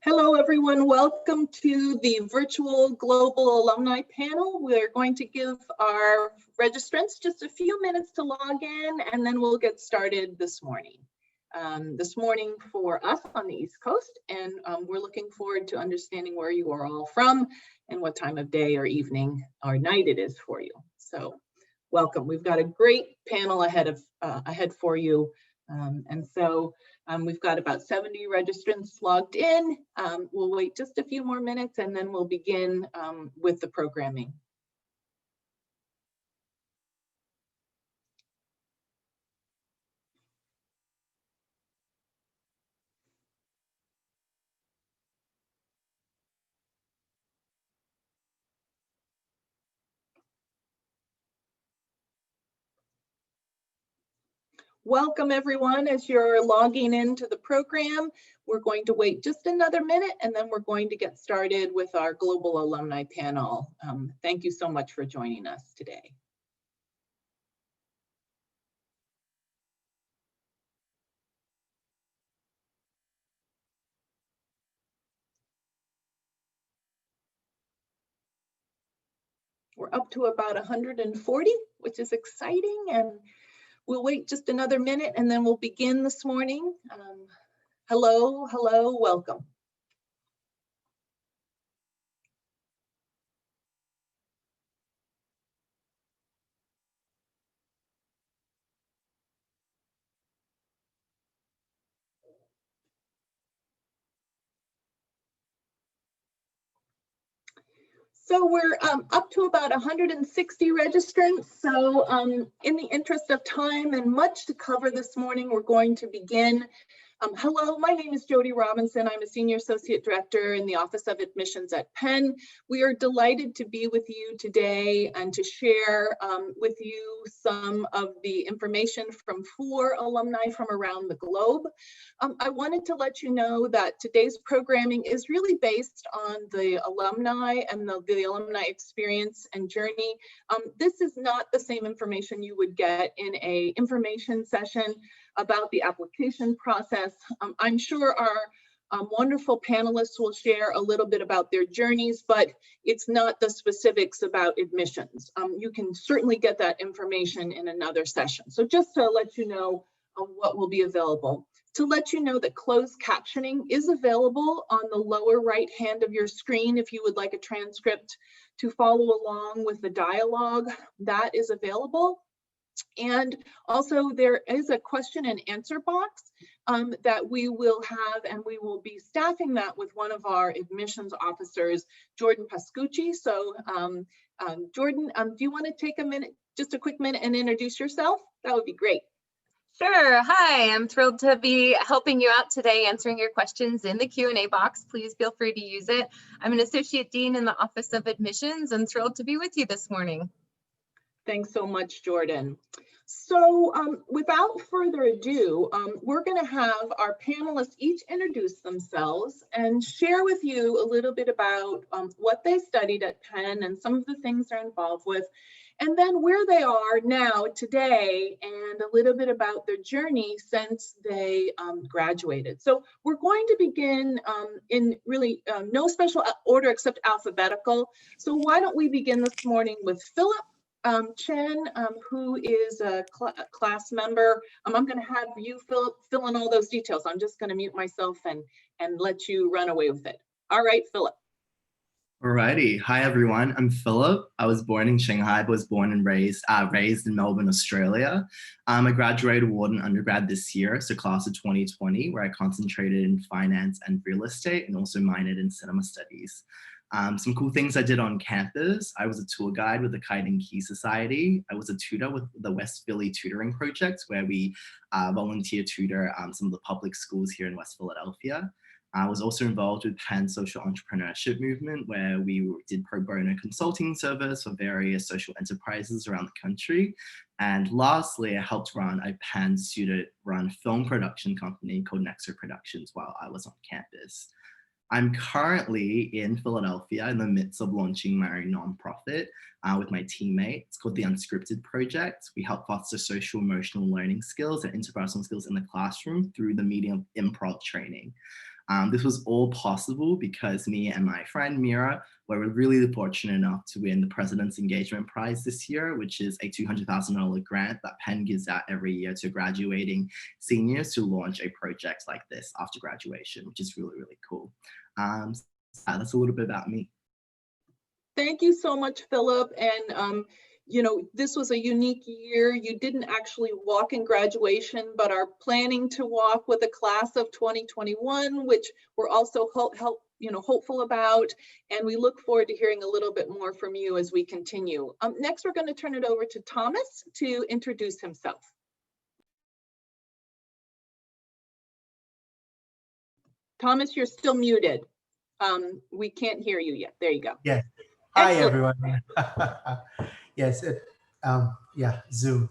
Hello, everyone. Welcome to the virtual Global Alumni panel. We're going to give our registrants just a few minutes to log in, and then we'll get started this morning. This morning for us on the East Coast, and we're looking forward to understanding where you are all from and what time of day or evening or night it is for you. So welcome. We've got a great panel ahead for you. We've got about 70 registrants logged in. We'll wait just a few more minutes and then we'll begin with the programming. Welcome everyone. As you're logging into the program, we're going to wait just another minute and then we're going to get started with our Global Alumni panel. Thank you so much for joining us today. We're up to about 140, which is exciting, and we'll wait just another minute and then we'll begin this morning. Hello, welcome. So we're up to about 160 registrants. So in the interest of time and much to cover this morning, we're going to begin. Hello, my name is Jody Robinson. I'm a Senior Associate Director in the Office of Admissions at Penn. We are delighted to be with you today and to share with you some of the information from 4 alumni from around the globe. I wanted to let you know that today's programming is really based on the alumni and the alumni experience and journey. This is not the same information you would get in an information session about the application process. I'm sure our wonderful panelists will share a little bit about their journeys, but it's not the specifics about admissions. You can certainly get that information in another session. So just to let you know what will be available. To let you know that closed captioning is available on the lower right hand of your screen if you would like a transcript to follow along with the dialogue, that is available. And also there is a question and answer box that we will have, and we will be staffing that with one of our admissions officers, Jordan Pascucci. So Jordan, do you want to take a minute, just a quick minute, and introduce yourself? That would be great. Sure. Hi, I'm thrilled to be helping you out today, answering your questions in the Q&A box. Please feel free to use it. I'm an Associate Dean in the Office of Admissions and thrilled to be with you this morning. Thanks so much, Jordan. So without further ado, we're going to have our panelists each introduce themselves and share with you a little bit about what they studied at Penn and some of the things they're involved with, and then where they are now today and a little bit about their journey since they graduated. So we're going to begin in really no special order except alphabetical. So why don't we begin this morning with Philip Chen, who is a class member. I'm going to have you fill in all those details. I'm just going to mute myself and let you run away with it. All right, Philip. Alrighty. Hi, everyone. I'm Philip. I was born in Shanghai, but was born and raised in Melbourne, Australia. I graduated Wharton undergrad this year, so class of 2020, where I concentrated in finance and real estate and also minored in cinema studies. Some cool things I did on campus. I was a tour guide with the Kite and Key Society. I was a tutor with the West Philly Tutoring Project, where we volunteer tutor some of the public schools here in West Philadelphia. I was also involved with Penn social entrepreneurship movement, where we did pro bono consulting service for various social enterprises around the country. And lastly, I helped run a Penn student-run film production company called Nexo Productions while I was on campus. I'm currently in Philadelphia in the midst of launching my nonprofit with my teammate. It's called the Unscripted Project. We help foster social emotional learning skills and interpersonal skills in the classroom through the medium of improv training. This was all possible because me and my friend Mira were really fortunate enough to win the President's Engagement Prize this year, which is a $200,000 grant that Penn gives out every year to graduating seniors to launch a project like this after graduation, which is really, really cool. So that's a little bit about me. Thank you so much, Philip. And you know, this was a unique year. You didn't actually walk in graduation, but are planning to walk with a class of 2021, which we're also hopeful about. And we look forward to hearing a little bit more from you as we continue. Next, we're going to turn it over to Thomas to introduce himself. Thomas, you're still muted. We can't hear you yet. There you go. Yes. Hi, Excellent. everyone. Yes. Yeah, Zoom.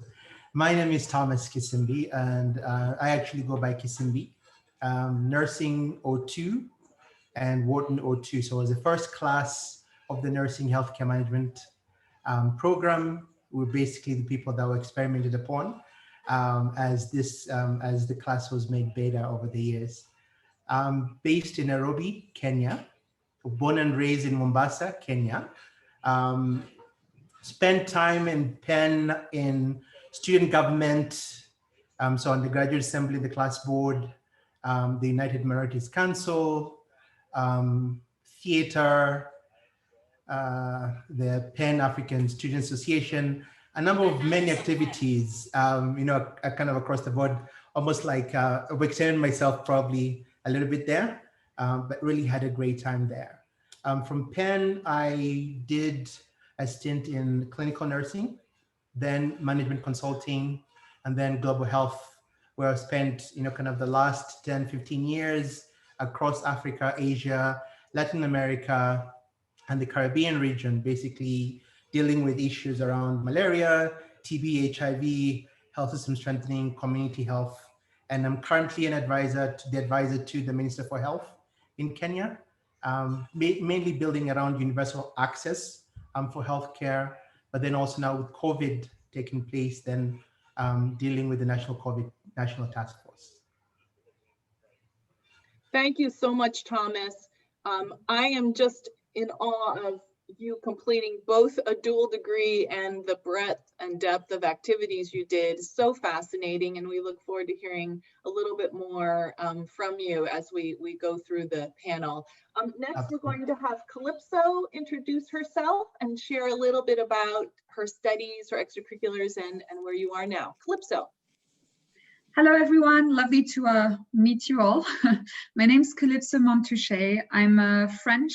My name is Thomas Kissimbi, and I actually go by Kissimbi. Nursing 02 and Wharton 02. So I was the first class of the nursing healthcare management program. We're basically the people that were experimented upon as the class was made beta over the years. Based in Nairobi, Kenya, born and raised in Mombasa, Kenya. Spent time in Penn in student government, so Undergraduate Assembly, the class board, the United Minorities Council, theater, the Penn African Student Association, a number of many activities, you know, kind of across the board, almost like I've extended myself probably a little bit there, but really had a great time there. From Penn, I did a stint in clinical nursing, then management consulting, and then global health, where I spent, you know, kind of the last 10, 15 years across Africa, Asia, Latin America, and the Caribbean region, basically dealing with issues around malaria, TB, HIV, health system strengthening, community health. And I'm currently an advisor to the Minister for Health in Kenya, mainly building around universal access for healthcare, but then also now with COVID taking place, then dealing with the National Task Force. Thank you so much, Thomas. I am just in awe of you completing both a dual degree and the breadth and depth of activities you did. So fascinating, and we look forward to hearing a little bit more from you as we go through the panel. Next, we're going to have Calypso introduce herself and share a little bit about her studies, her extracurriculars, and where you are now. Calypso. Hello, everyone. Lovely to meet you all. My name is Calypso Montouche. I'm French,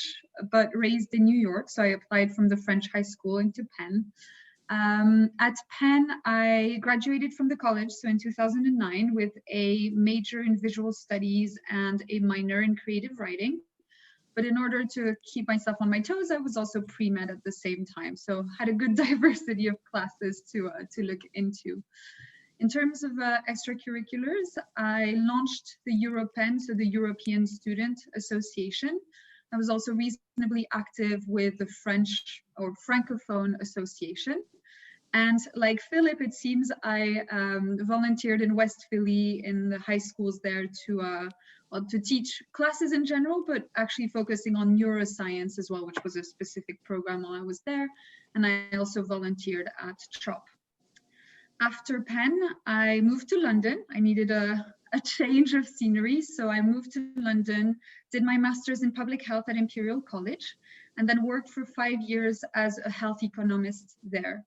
but raised in New York. So I applied from the French high school into Penn. At Penn, I graduated from the college, so in 2009, with a major in visual studies and a minor in creative writing. But in order to keep myself on my toes, I was also pre-med at the same time. So had a good diversity of classes to look into. In terms of extracurriculars, I launched the EuroPen, so the European Student Association. I was also reasonably active with the French or Francophone Association. And like Philip, it seems I volunteered in West Philly in the high schools there to teach classes in general, but actually focusing on neuroscience as well, which was a specific program while I was there. And I also volunteered at CHOP. After Penn, I moved to London. I needed a change of scenery, so I moved to London, did my master's in public health at Imperial College, and then worked for 5 years as a health economist there.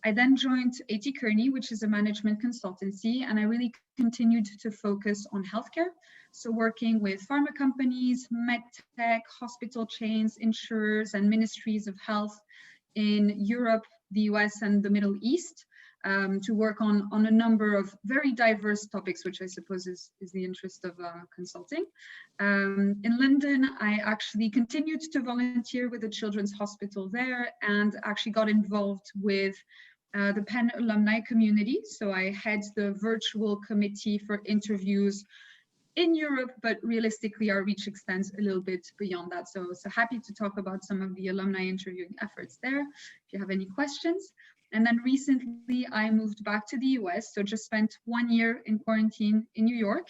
I then joined A.T. Kearney, which is a management consultancy, and I really continued to focus on healthcare. So working with pharma companies, medtech, hospital chains, insurers, and ministries of health in Europe, the US, and the Middle East. To work on a number of very diverse topics, which I suppose is the interest of consulting. In London, I actually continued to volunteer with the Children's Hospital there and actually got involved with the Penn alumni community. So I head the virtual committee for interviews in Europe, but realistically our reach extends a little bit beyond that. So happy to talk about some of the alumni interviewing efforts there, if you have any questions. And then recently I moved back to the US, so just spent 1 year in quarantine in New York,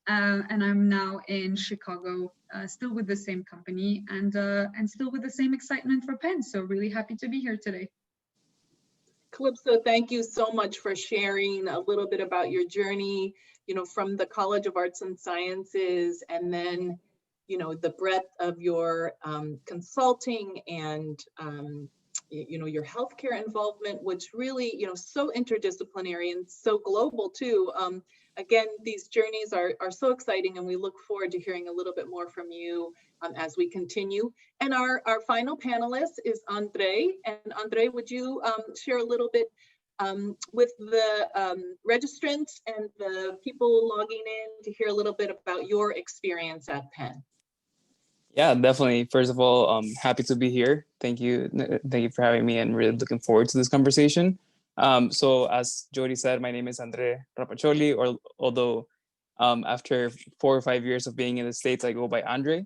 and I'm now in Chicago, still with the same company and still with the same excitement for Penn. So really happy to be here today. Calypso, thank you so much for sharing a little bit about your journey, from the College of Arts and Sciences, and then, the breadth of your consulting and, your healthcare involvement, which really, so interdisciplinary and so global too. Again, these journeys are so exciting, and we look forward to hearing a little bit more from you as we continue. And our final panelist is Andrei. And Andrei, would you share a little bit with the registrants and the people logging in to hear a little bit about your experience at Penn? Yeah, definitely. First of all, happy to be here. Thank you for having me, and really looking forward to this conversation. So as Jody said, my name is Andrei Rapaccioli, although after 4 or 5 years of being in the States, I go by Andrei.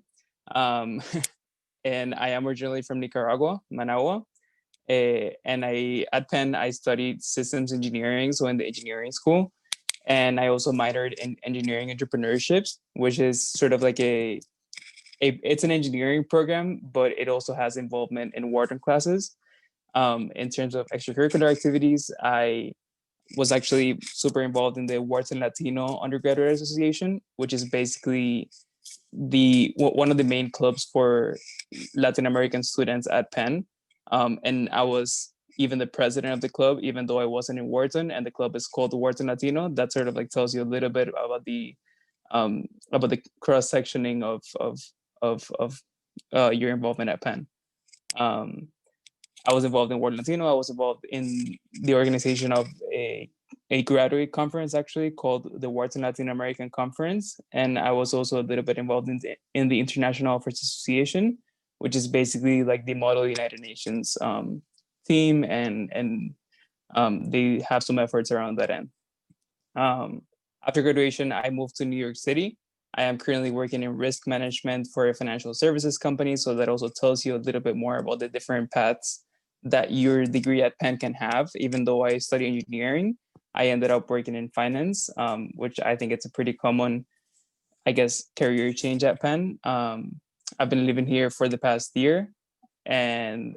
And I am originally from Nicaragua, Managua. And at Penn, I studied systems engineering, so in the engineering school. And I also minored in engineering entrepreneurships, which is sort of like it's an engineering program, but it also has involvement in Wharton classes. In terms of extracurricular activities, I was actually super involved in the Wharton Latino Undergraduate Association, which is basically one of the main clubs for Latin American students at Penn. And I was even the president of the club, even though I wasn't in Wharton, and the club is called the Wharton Latino. That sort of like tells you a little bit about the cross-sectioning of your involvement at Penn. I was involved in Wharton Latino. I was involved in the organization of a graduate conference, actually called the Wharton Latin American Conference, and I was also a little bit involved in the International Officers Association, which is basically like the Model United Nations team, and they have some efforts around that end. After graduation, I moved to New York City. I am currently working in risk management for a financial services company, so that also tells you a little bit more about the different paths that your degree at Penn can have. Even though I study engineering, I ended up working in finance, which I think it's a pretty common, I guess, career change at Penn. I've been living here for the past year, and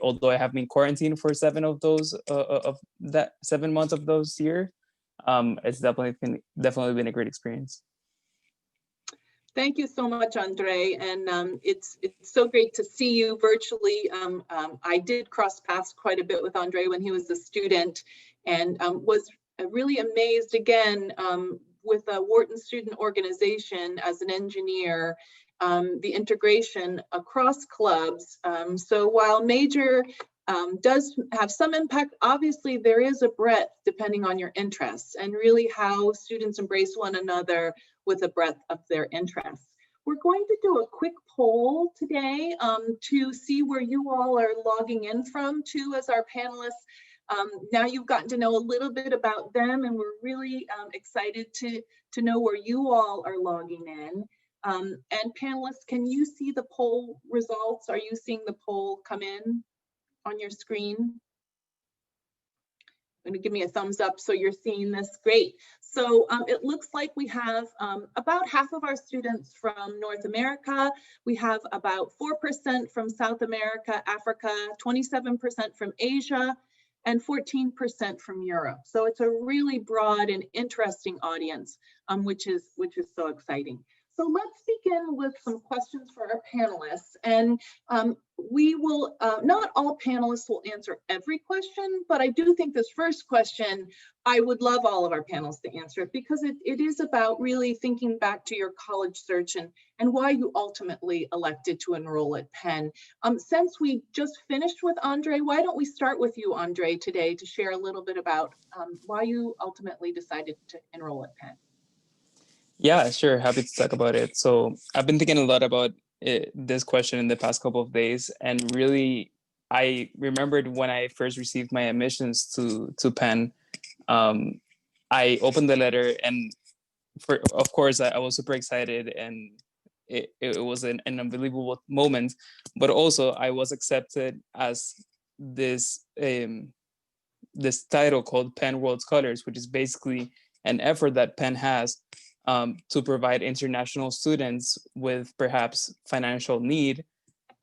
although I have been quarantined for 7 of those 7 months of those year, it's definitely been a great experience. Thank you so much, Andrei. And it's so great to see you virtually. I did cross paths quite a bit with Andrei when he was a student, and was really amazed again with a Wharton student organization as an engineer, the integration across clubs. So while major does have some impact, obviously there is a breadth depending on your interests, and really how students embrace one another with a breadth of their interests. We're going to do a quick poll today to see where you all are logging in from too as our panelists. Now you've gotten to know a little bit about them, and we're really excited to know where you all are logging in. And panelists, can you see the poll results? Are you seeing the poll come in on your screen? Going to give me a thumbs up so you're seeing this. Great. So it looks like we have about half of our students from North America. We have about 4% from South America, Africa, 27% from Asia, and 14% from Europe. So it's a really broad and interesting audience, which is so exciting. So let's begin with some questions for our panelists. And we will, not all panelists will answer every question, but I do think this first question, I would love all of our panelists to answer it, because it is about really thinking back to your college search and why you ultimately elected to enroll at Penn. Since we just finished with Andrei, why don't we start with you, Andrei, today to share a little bit about why you ultimately decided to enroll at Penn. Yeah, sure. Happy to talk about it. So I've been thinking a lot about this question in the past couple of days, and really, I remembered when I first received my admissions to Penn. I opened the letter, and of course, I was super excited, and it was an unbelievable moment. But also, I was accepted as this this title called Penn World Scholars, which is basically an effort that Penn has to provide international students with perhaps financial need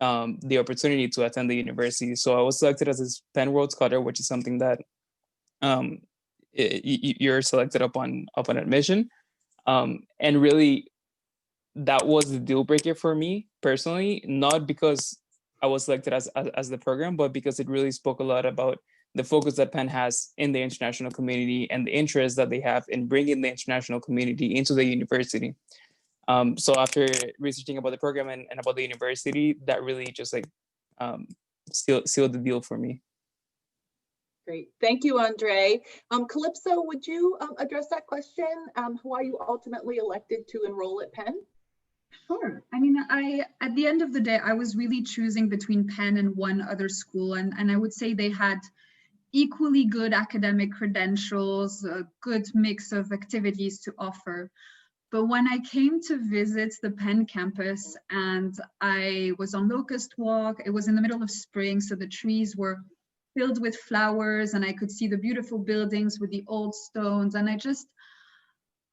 the opportunity to attend the university. So I was selected as this Penn World Scholar, which is something that you're selected upon admission. And really, that was the deal breaker for me personally, not because I was selected as the program, but because it really spoke a lot about the focus that Penn has in the international community and the interest that they have in bringing the international community into the university. So after researching about the program and about the university, that really just like sealed the deal for me. Great, thank you, Andrei. Calypso, would you address that question? Why you ultimately elected to enroll at Penn? Sure. I mean, at the end of the day, I was really choosing between Penn and one other school, and I would say they had equally good academic credentials, a good mix of activities to offer. But when I came to visit the Penn campus and I was on Locust Walk, it was in the middle of spring, so the trees were filled with flowers and I could see the beautiful buildings with the old stones. And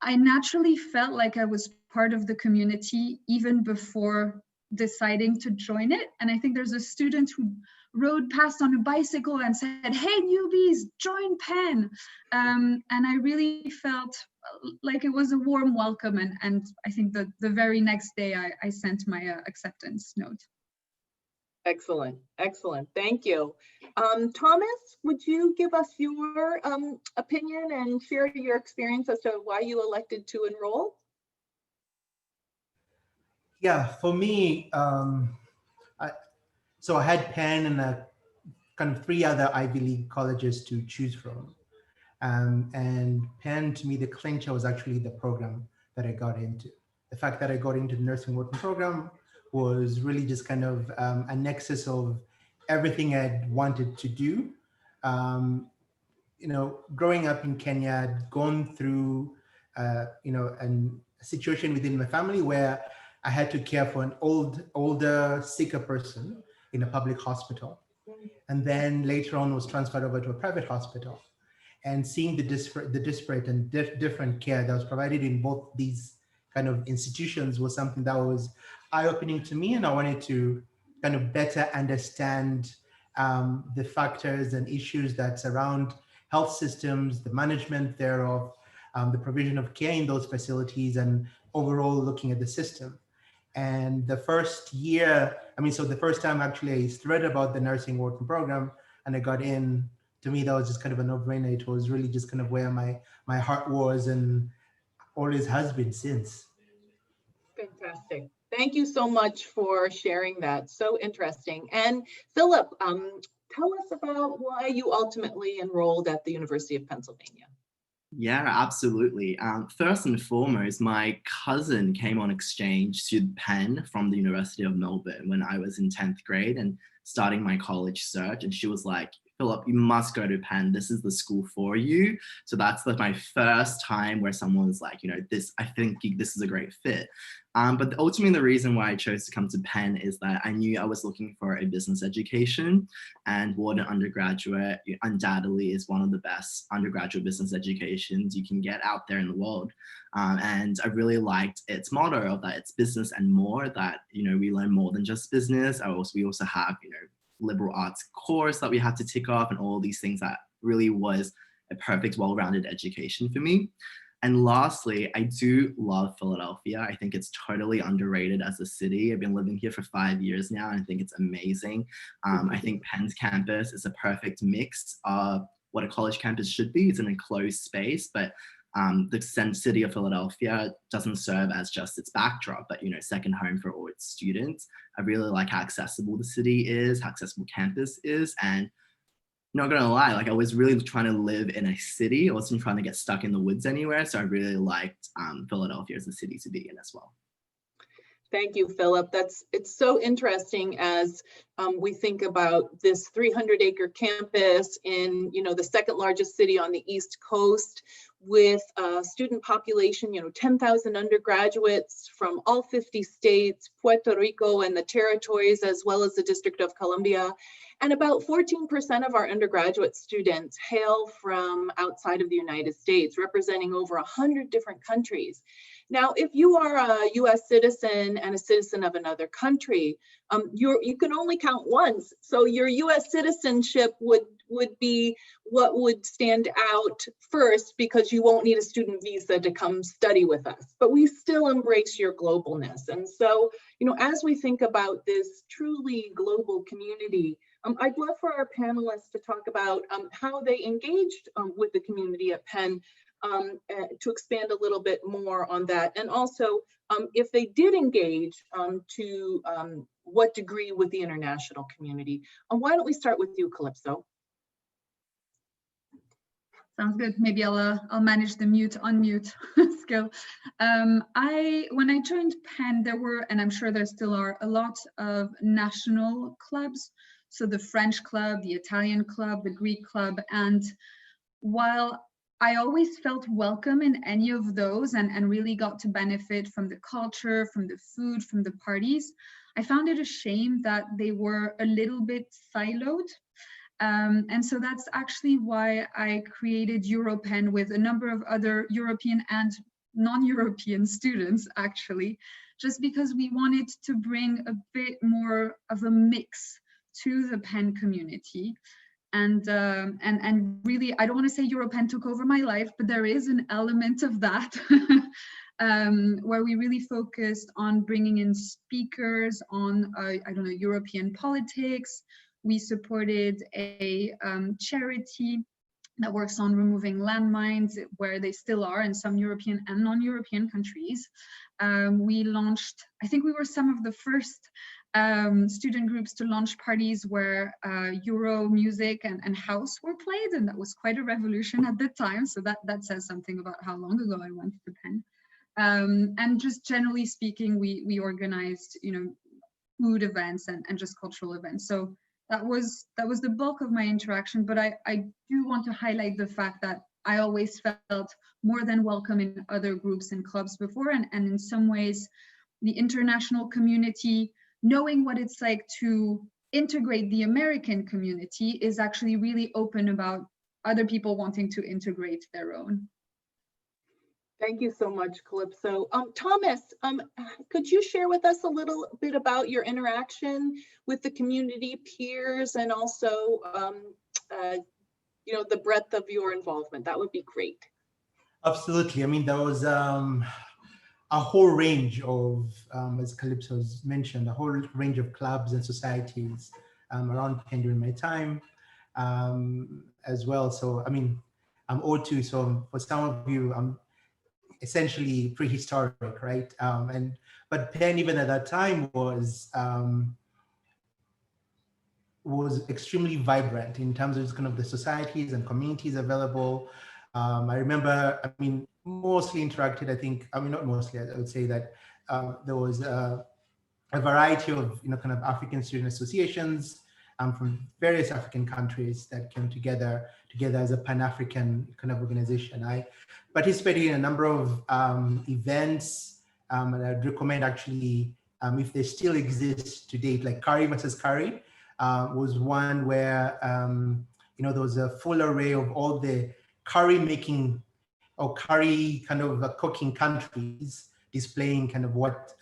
I naturally felt like I was part of the community even before deciding to join it. And I think there's a student who rode past on a bicycle and said, "Hey, newbies, join Penn." And I really felt like it was a warm welcome. And I think that the very next day I sent my acceptance note. Excellent, excellent, thank you. Thomas, would you give us your opinion and share your experience as to why you elected to enroll? Yeah, for me, so I had Penn and kind of 3 other Ivy League colleges to choose from. And Penn, to me, the clincher was actually the program that I got into. The fact that I got into the nursing Wharton program was really just kind of a nexus of everything I'd wanted to do. You know, growing up in Kenya, I'd gone through, you know, a situation within my family where I had to care for an older, sicker person in a public hospital. And then later on was transferred over to a private hospital. And seeing the disparate and different care that was provided in both these kind of institutions was something that was eye-opening to me. And I wanted to kind of better understand the factors and issues that surround health systems, the management thereof, the provision of care in those facilities, and overall looking at the system. And the first year, so the first time actually I read about the nursing Wharton program and I got in, to me, that was just kind of a no-brainer. It was really just kind of where my heart was and always has been since. Fantastic. Thank you so much for sharing that. So interesting. And Philip, tell us about why you ultimately enrolled at the University of Pennsylvania. Yeah, absolutely. First and foremost, my cousin came on exchange to Penn from the University of Melbourne when I was in 10th grade and starting my college search. And she was like, "Philip, you must go to Penn. This is the school for you." So that's my first time where someone was like, I think this is a great fit. But ultimately, the reason why I chose to come to Penn is that I knew I was looking for a business education, and Wharton Undergraduate undoubtedly is one of the best undergraduate business educations you can get out there in the world. And I really liked its motto of that it's business and more, that, we learn more than just business. We also have, liberal arts course that we had to tick off and all these things that really was a perfect, well-rounded education for me. And lastly, I do love Philadelphia. I think it's totally underrated as a city. I've been living here for 5 years now, and I think it's amazing. I think Penn's campus is a perfect mix of what a college campus should be. It's an enclosed space, but the city of Philadelphia doesn't serve as just its backdrop, but second home for all its students. I really like how accessible the city is, how accessible campus is, and not gonna lie, I was really trying to live in a city. I wasn't trying to get stuck in the woods anywhere. So I really liked Philadelphia as a city to be in as well. Thank you, Philip. It's so interesting as we think about this 300-acre campus in, the second largest city on the East Coast, with a student population, 10,000 undergraduates from all 50 states, Puerto Rico and the territories, as well as the District of Columbia. And about 14% of our undergraduate students hail from outside of the United States, representing over 100 different countries. Now, if you are a US citizen and a citizen of another country, you can only count once. So your US citizenship would be what would stand out first, because you won't need a student visa to come study with us, but we still embrace your globalness. And so, as we think about this truly global community, I'd love for our panelists to talk about how they engaged with the community at Penn, to expand a little bit more on that. And also, if they did engage, to what degree with the international community. Why don't we start with you, Calypso? Sounds good. Maybe I'll manage the mute unmute skill. When I joined Penn, there were, and I'm sure there still are, a lot of national clubs. So the French club, the Italian club, the Greek club, and while I always felt welcome in any of those and really got to benefit from the culture, from the food, from the parties, I found it a shame that they were a little bit siloed. And so that's actually why I created EuroPenn with a number of other European and non-European students, actually, just because we wanted to bring a bit more of a mix to the Penn community. And really, I don't want to say EuroPenn took over my life, but there is an element of that where we really focused on bringing in speakers on, I don't know, European politics. We supported a charity that works on removing landmines, where they still are in some European and non-European countries. We launched, I think we were some of the first student groups to launch parties where Euro music and house were played, and that was quite a revolution at the time. So that says something about how long ago I went to Penn. And just generally speaking, we organized, food events and just cultural events. So that was the bulk of my interaction. But I do want to highlight the fact that I always felt more than welcome in other groups and clubs before, and in some ways, the international community, knowing what it's like to integrate the American community, is actually really open about other people wanting to integrate their own. Thank you so much, Calypso. Thomas, could you share with us a little bit about your interaction with the community peers, and also, the breadth of your involvement? That would be great. Absolutely. I mean, there was a whole range of, as Calypso's mentioned, a whole range of clubs and societies around Penn during my time as well. So, I mean, I'm old too. So for some of you, I'm essentially prehistoric, right? But Penn, even at that time, was extremely vibrant in terms of kind of the societies and communities available. I remember, I mean, mostly interacted, I think, I mean, not mostly, I would say that there was a variety of, kind of African student associations from various African countries that came together as a Pan-African kind of organization. I participated in a number of events, and I'd recommend actually, if they still exist to date, like Curry versus Curry was one where, there was a full array of all the curry making or curry kind of cooking countries displaying kind of what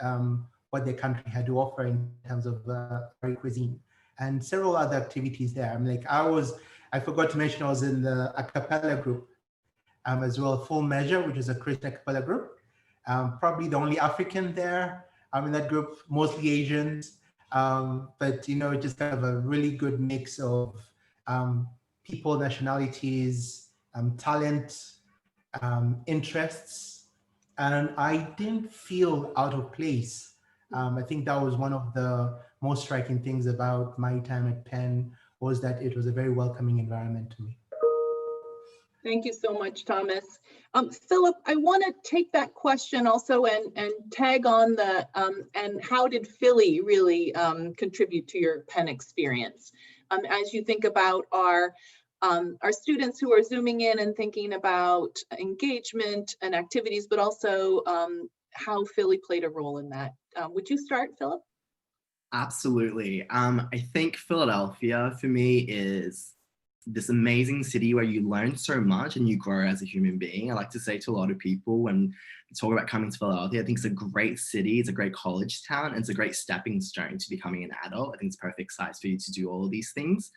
their country had to offer in terms of curry cuisine, and several other activities there. I mean, like I forgot to mention I was in the a cappella group as well, Full Measure, which is a Christian a cappella group. Probably the only African there in that group, mostly Asians, but just kind of a really good mix of people, nationalities, talent, interests, and I didn't feel out of place. I think that was one of the most striking things about my time at Penn, was that it was a very welcoming environment to me. Thank you so much, Thomas. Philip, I want to take that question also and tag on the, and how did Philly really contribute to your Penn experience? As you think about our students who are Zooming in and thinking about engagement and activities, but also how Philly played a role in that. Would you start, Philip? Absolutely. I think Philadelphia for me is this amazing city where you learn so much and you grow as a human being. I like to say to a lot of people when we talk about coming to Philadelphia, I think it's a great city, it's a great college town, and it's a great stepping stone to becoming an adult. I think it's a perfect size for you to do all of these things.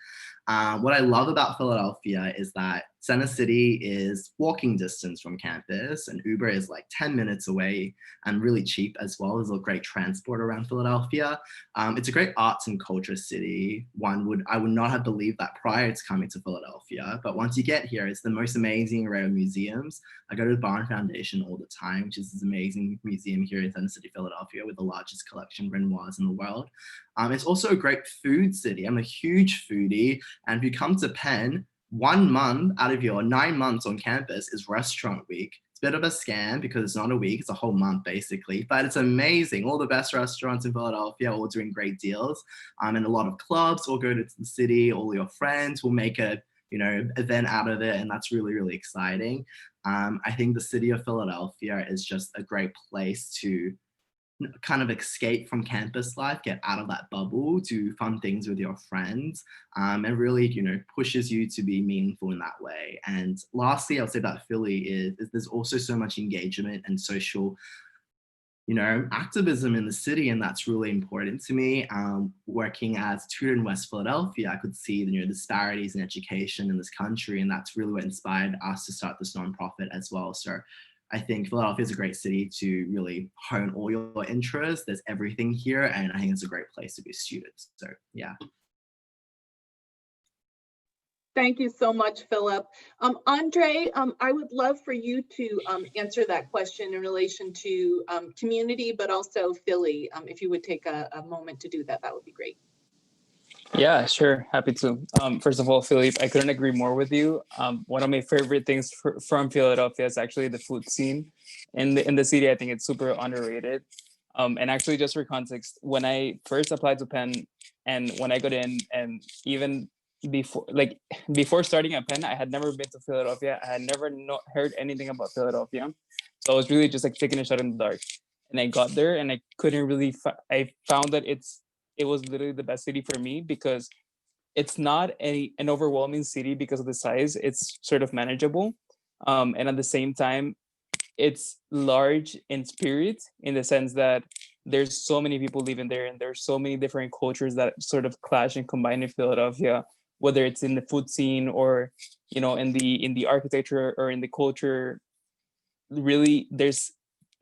What I love about Philadelphia is that Center City is walking distance from campus, and Uber is like 10 minutes away and really cheap as well. There's a great transport around Philadelphia. It's a great arts and culture city. I would not have believed that prior to coming to Philadelphia, but once you get here, it's the most amazing array of museums. I go to the Barn Foundation all the time, which is this amazing museum here in Center City, Philadelphia, with the largest collection of Renoirs in the world. It's also a great food city. I'm a huge foodie, and if you come to Penn, 1 month out of your 9 months on campus is restaurant week. It's a bit of a scam because it's not a week, it's a whole month basically, but it's amazing. All the best restaurants in Philadelphia, all doing great deals. And a lot of clubs all go to the city, all your friends will make a event out of it, and that's really, really exciting. I think the city of Philadelphia is just a great place to kind of escape from campus life, get out of that bubble, do fun things with your friends, and really, pushes you to be meaningful in that way. And lastly, I'll say about Philly is there's also so much engagement and social, activism in the city, and that's really important to me. Working as a tutor in West Philadelphia, I could see the disparities in education in this country, and that's really what inspired us to start this nonprofit as well. So I think Philadelphia is a great city to really hone all your interests. There's everything here, and I think it's a great place to be a student. So yeah. Thank you so much, Philip. Andrei, I would love for you to answer that question in relation to community, but also Philly. If you would take a moment to do that, that would be great. Yeah, sure. Happy to. First of all, Philippe, I couldn't agree more with you. One of my favorite things from Philadelphia is actually the food scene in the city. I think it's super underrated. And actually, just for context, when I first applied to Penn and when I got in, and even before starting at Penn, I had never been to Philadelphia. I had never heard anything about Philadelphia. So I was really just like taking a shot in the dark. And I got there and I couldn't really, I found that it was literally the best city for me because it's not an overwhelming city because of the size. It's sort of manageable. And at the same time, it's large in spirit in the sense that there's so many people living there and there's so many different cultures that sort of clash and combine in Philadelphia, whether it's in the food scene or, in the architecture or in the culture. Really, there's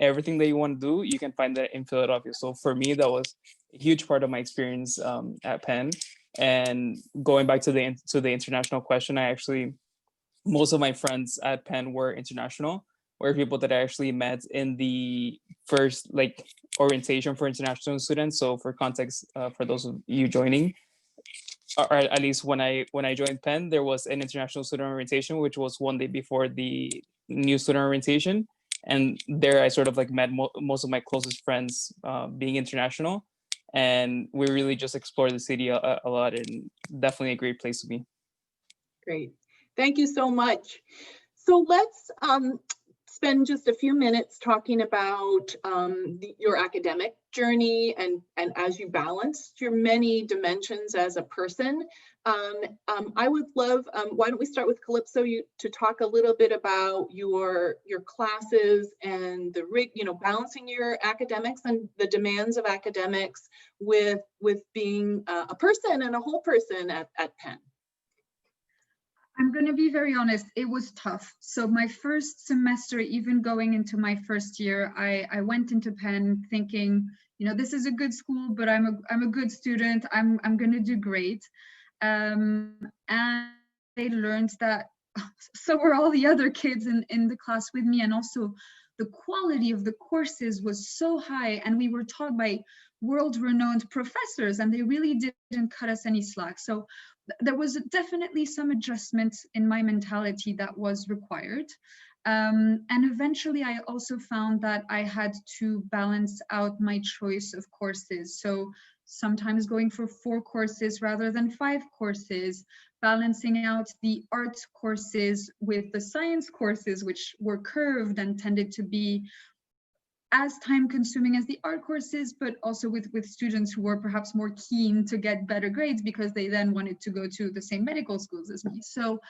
everything that you want to do, you can find that in Philadelphia. So for me, that was a huge part of my experience at Penn. And going back to the international question, most of my friends at Penn were international, were people that I actually met in the first orientation for international students. So for context, for those of you joining, or at least when I joined Penn, there was an international student orientation, which was one day before the new student orientation. And there I sort of met most of my closest friends being international. And we really just explored the city a lot, and definitely a great place to be. Great. Thank you so much. So let's spend just a few minutes talking about your academic journey and as you balanced your many dimensions as a person. I would love, why don't we start with Calypso, to talk a little bit about your classes and the balancing your academics and the demands of academics with being a person and a whole person at Penn. I'm going to be very honest, it was tough. So my first semester, even going into my first year, I went into Penn thinking, this is a good school, but I'm a good student. I'm going to do great. And they learned that so were all the other kids in the class with me. And also the quality of the courses was so high, and we were taught by world-renowned professors, and they really didn't cut us any slack. So there was definitely some adjustment in my mentality that was required. And eventually I also found that I had to balance out my choice of courses. So sometimes going for 4 courses rather than 5 courses, balancing out the art courses with the science courses, which were curved and tended to be as time consuming as the art courses, but also with students who were perhaps more keen to get better grades because they then wanted to go to the same medical schools as me. So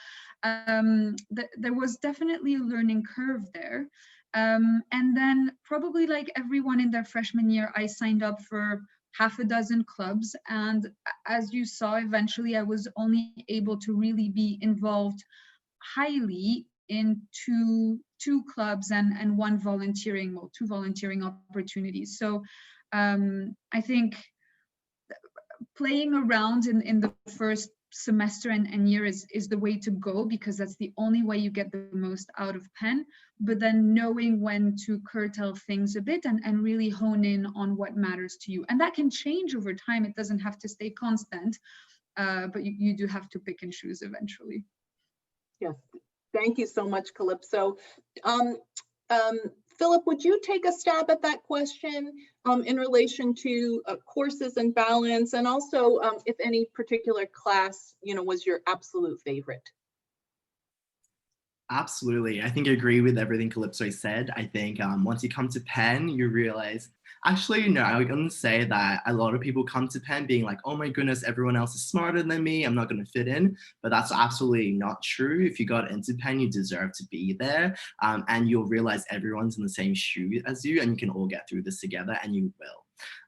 there was definitely a learning curve there. And then probably like everyone in their freshman year, I signed up for half a dozen clubs. And as you saw, eventually I was only able to really be involved highly in two clubs and one volunteering, well, two volunteering opportunities. So I think playing around in the first semester and year is the way to go, because that's the only way you get the most out of Penn. But then knowing when to curtail things a bit and really hone in on what matters to you. And that can change over time. It doesn't have to stay constant, but you do have to pick and choose eventually. Yes, thank you so much, Calypso. Philip, would you take a stab at that question in relation to courses and balance, and also if any particular class, was your absolute favorite? Absolutely. I think I agree with everything Calypso said. I think once you come to Penn, you realize, actually, no, I wouldn't say that. A lot of people come to Penn being like, oh my goodness, everyone else is smarter than me, I'm not going to fit in. But that's absolutely not true. If you got into Penn, you deserve to be there. And you'll realize everyone's in the same shoe as you, and you can all get through this together, and you will.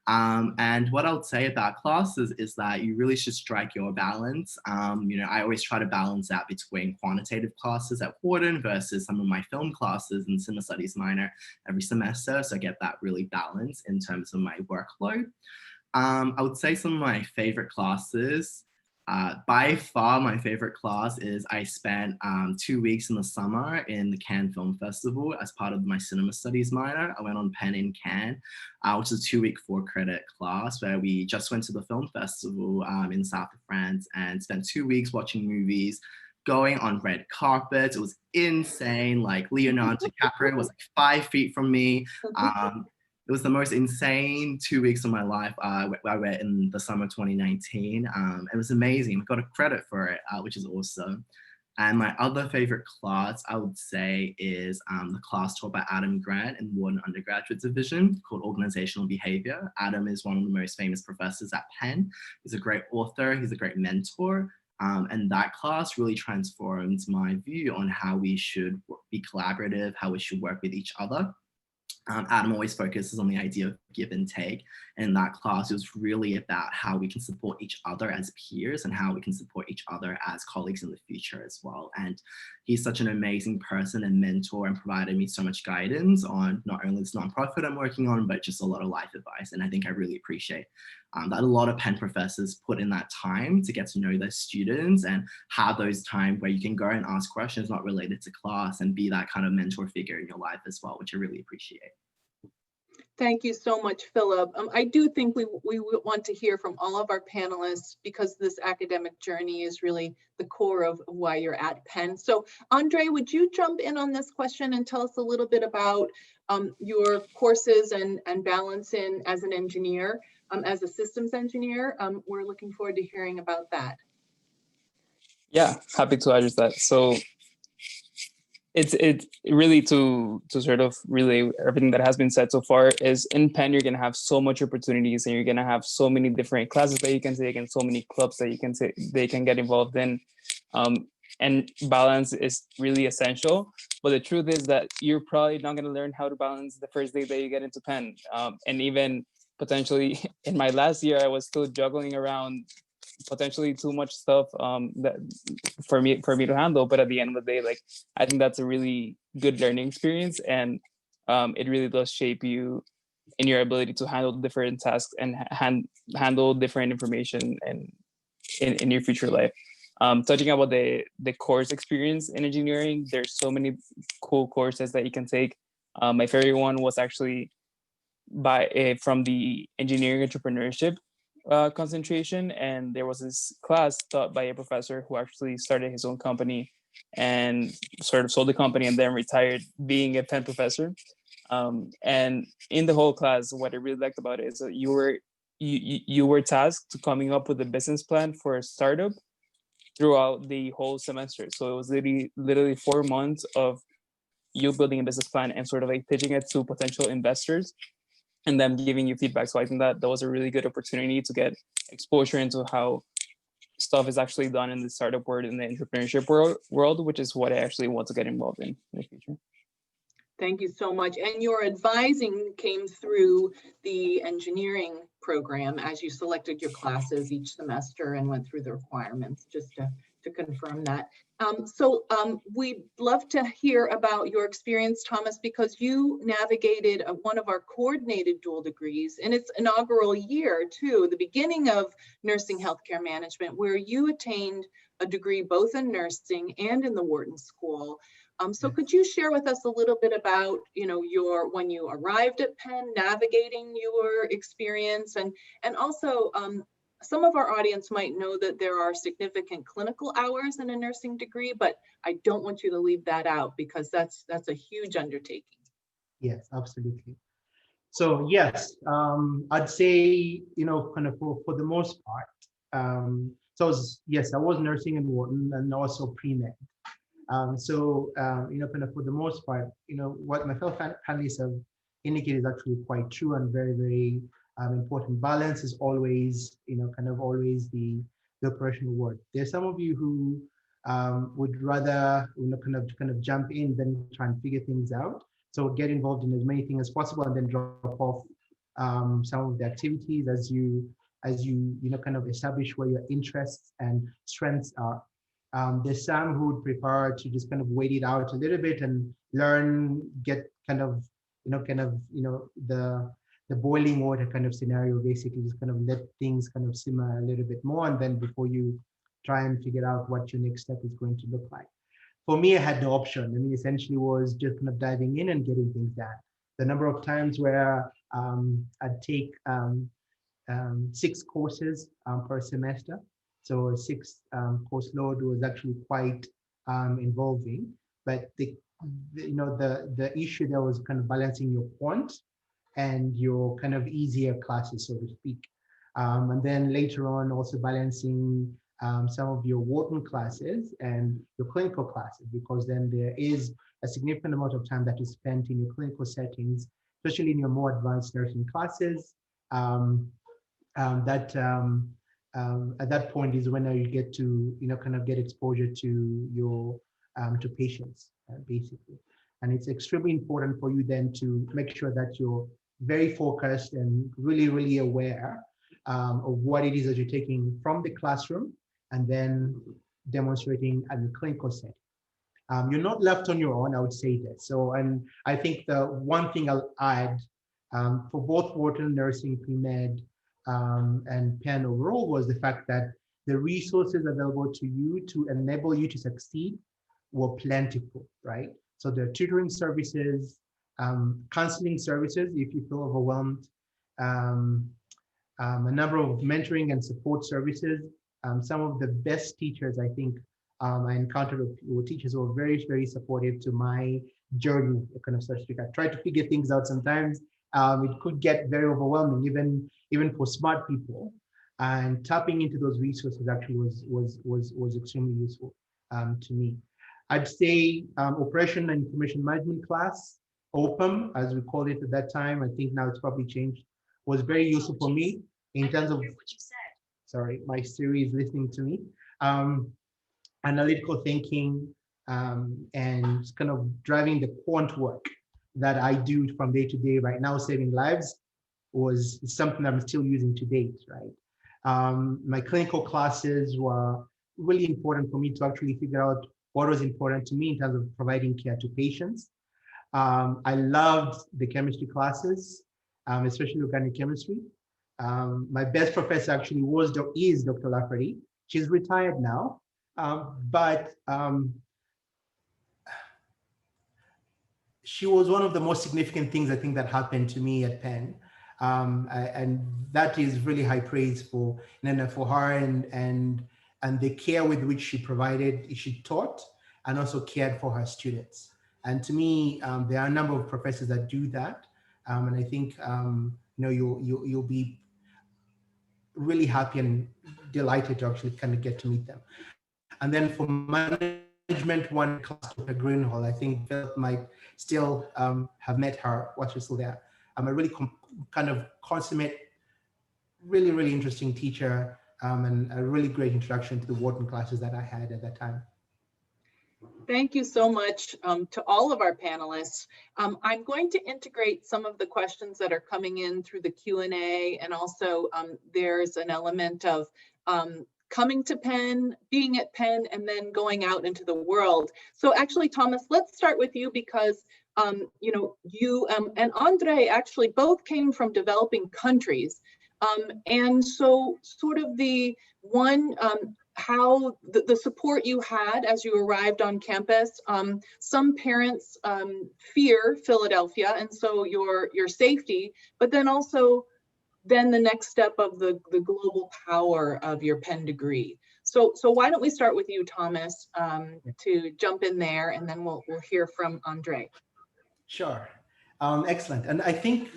And what I would say about classes is that you really should strike your balance. I always try to balance out between quantitative classes at Wharton versus some of my film classes and cinema studies minor every semester. So I get that really balanced in terms of my workload. I would say some of my favorite classes, by far my favorite class is I spent 2 weeks in the summer in the Cannes Film Festival as part of my cinema studies minor. I went on Penn in Cannes, which is a 2-week 4-credit class where we just went to the film festival in the south of France and spent 2 weeks watching movies, going on red carpets. It was insane. Like Leonardo DiCaprio was like 5 feet from me. It was the most insane 2 weeks of my life. I went in the summer of 2019. It was amazing. I got a credit for it, which is awesome. And my other favorite class, I would say, is the class taught by Adam Grant in Wharton Undergraduate Division called Organizational Behavior. Adam is one of the most famous professors at Penn. He's a great author. He's a great mentor. And that class really transformed my view on how we should be collaborative, how we should work with each other. Adam always focuses on the idea of give and take. And in that class, it was really about how we can support each other as peers and how we can support each other as colleagues in the future as well. And he's such an amazing person and mentor and provided me so much guidance on not only this nonprofit I'm working on, but just a lot of life advice. And I think I really appreciate that a lot of Penn professors put in that time to get to know their students and have those times where you can go and ask questions not related to class and be that kind of mentor figure in your life as well, which I really appreciate. Thank you so much, Philip. I do think we want to hear from all of our panelists because this academic journey is really the core of why you're at Penn. So Andrei, would you jump in on this question and tell us a little bit about your courses and balance in as an engineer, as a systems engineer? We're looking forward to hearing about that. Yeah, happy to address that. So it's really to sort of relay everything that has been said so far is in Penn, you're going to have so much opportunities and you're going to have so many different classes that you can take and so many clubs that you can say they can get involved in. And balance is really essential. But the truth is that you're probably not going to learn how to balance the first day that you get into Penn. And even potentially in my last year, I was still juggling around potentially too much stuff that for me to handle. But at the end of the day, like I think that's a really good learning experience, and it really does shape you in your ability to handle different tasks and handle different information and in your future life. Touching about the course experience in engineering, there's so many cool courses that you can take. My favorite one was actually from the engineering entrepreneurship concentration, and there was this class taught by a professor who actually started his own company and sort of sold the company and then retired being a Penn professor. And in the whole class, what I really liked about it is that you were tasked to coming up with a business plan for a startup throughout the whole semester. So it was literally 4 months of you building a business plan and sort of like pitching it to potential investors and them giving you feedback. So I think that was a really good opportunity to get exposure into how stuff is actually done in the startup world, in the entrepreneurship world, which is what I actually want to get involved in the future. Thank you so much. And your advising came through the engineering program as you selected your classes each semester and went through the requirements, just to confirm that. We'd love to hear about your experience, Thomas, because you navigated one of our coordinated dual degrees in its inaugural year too, the beginning of nursing healthcare management, where you attained a degree both in nursing and in the Wharton School. So could you share with us a little bit about, when you arrived at Penn, navigating your experience, and also some of our audience might know that there are significant clinical hours in a nursing degree, but I don't want you to leave that out because that's a huge undertaking. Yes, absolutely. So yes, I'd say, kind of for the most part, I was nursing in Wharton and also pre-med. Kind of for the most part, what my fellow panelists have indicated is actually quite true and very, very important. Balance is always, always the operational word. There's some of you who would rather, kind of jump in than try and figure things out. So get involved in as many things as possible and then drop off some of the activities as you kind of establish where your interests and strengths are. There's some who would prefer to just kind of wait it out a little bit and learn, get kind of, the boiling water kind of scenario, basically just kind of let things kind of simmer a little bit more. And then before you try and figure out what your next step is going to look like. For me, I had the option. I mean, essentially was just kind of diving in and getting things done. The number of times where I'd take 6 courses per semester. So a 6 course load was actually quite involving, but the issue there was kind of balancing your quant and your kind of easier classes, so to speak. And then later on also balancing some of your Wharton classes and your clinical classes, because then there is a significant amount of time that is spent in your clinical settings, especially in your more advanced nursing classes. At that point is when you get to, kind of get exposure to your, to patients, basically. And it's extremely important for you then to make sure that you're very focused and really, really aware of what it is that you're taking from the classroom and then demonstrating at the clinical setting. You're not left on your own, I would say that. So, and I think the one thing I'll add for both Wharton Nursing Pre-Med and Penn overall was the fact that the resources available to you to enable you to succeed were plentiful, right? So there are tutoring services, counseling services if you feel overwhelmed, a number of mentoring and support services. Some of the best teachers I think I encountered were teachers who were very, very supportive to my journey, kind of, so to speak. I tried to figure things out sometimes. It could get very overwhelming, even for smart people. And tapping into those resources actually was extremely useful to me. I'd say Operation and Information Management class, OPIM, as we called it at that time, I think now it's probably changed, was very useful for me in terms of, sorry, my Siri is listening to me, analytical thinking, and kind of driving the quant work that I do from day to day right now, saving lives, was something I'm still using to date, right? My clinical classes were really important for me to actually figure out what was important to me in terms of providing care to patients. I loved the chemistry classes, especially organic chemistry. My best professor actually is Dr. Lafferty. She's retired now, but she was one of the most significant things I think that happened to me at Penn. And that is really high praise for her and the care with which she taught and also cared for her students. And to me, there are a number of professors that do that. And I think you'll be really happy and delighted to actually kind of get to meet them. And then for management management one class, Dr. Greenhall. I think Philip might still have met her while she's still there. I'm a really kind of consummate, really, really interesting teacher, and a really great introduction to the Wharton classes that I had at that time. Thank you so much to all of our panelists. I'm going to integrate some of the questions that are coming in through the Q&A, and also there's an element of coming to Penn, being at Penn, and then going out into the world. So actually, Thomas, let's start with you because you know, you and Andrei actually both came from developing countries. And so sort of the one, how the support you had as you arrived on campus, some parents fear Philadelphia, and so your safety, but then also the next step of the global power of your Penn degree. So why don't we start with you, Thomas, to jump in there, and then we'll hear from Andrei. Sure, excellent. And I think,